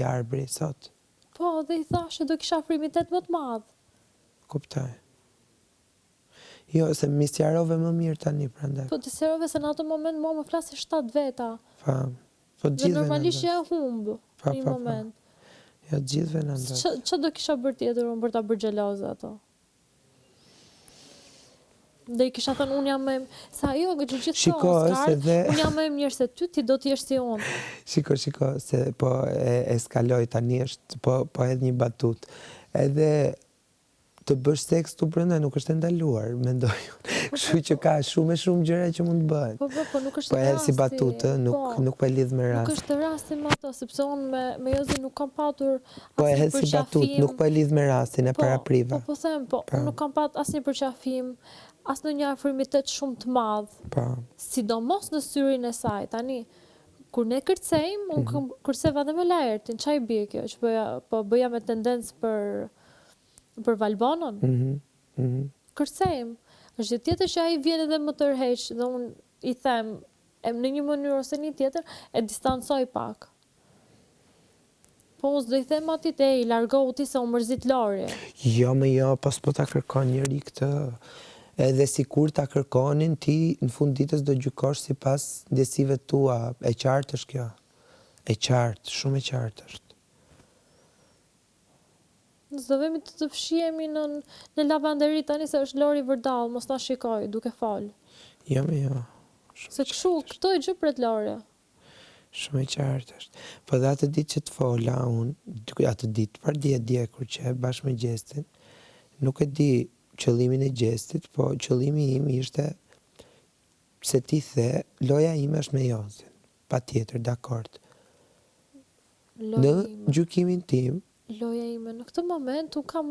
arbri sot. Po, dhe i thashe do kisha frimitet më të madh. Kuptoj. Jo, se më sqarove më mirë tani prandaj. Po të sqarove se në ato moment mua më flasin 7 veta. Po. Po Dhe gjithve normalisht në ja humb në një moment. Ja gjithve në ndos. Ç'a do kisha bërë tjetër unë për ta bërë xheloze ato? Dhe i kisha thënë unë jam më sa jo gjithë Shiko, unë jam më e mirë se ty, ti do të jesh si unë. Shiko, se po eskaloj tani është, po edhe një batut. Edhe të bësh seks tu brenda nuk është ndaluar, mendoj. Kështu që ka shumë gjëra që mund të bëhen. Po nuk është rasti. Po edhe si batutë, nuk po e lidh me rast. Nuk është rasti me ato, sepse unë me Jozin nuk kam patur po edhe si batutë, nuk po e lidh me rastin e parapriva. Po them, unë nuk kam pat asnjë përqafim, as në një afrimitet shumë të madh. Po. Sidomos në syrin e saj, tani kur ne kërcejmë, unë kërceva edhe me Laertin, ç'a i bie kjo, që bëja me tendencë për Valbonën. Kërcejmë. Është gjë tjetër që ai vjen edhe më tërheq dhe unë i them në një mënyrë ose një tjetër e distancoj pak. Po unë s'do i them atit i largohu ti se u mërzit Lori. Jo, pas po ta kërkon njëri këtë. Edhe si kur ta kërkonin, ti në fund ditës do gjykosh sipas ndjesive tua. E qartë është kjo. E qartë, shumë e qartë është. S'do vemi të fshihemi në lavanderi tani se është Lori vërdall, mos na shikoj duke fal. Jo. Se këto e gjë pret Lori. Shumë e qartë është. Po dhe atë ditë që të fola unë, atë ditë, par dje kur që bashkë me gjestin, nuk e di qëllimin e gjestit, po qëllimi im ishte se ti the, loja ime është me Jozin. Pa tjetër, dakord. Në gjykimin tim, loja ime në këtë moment unë kam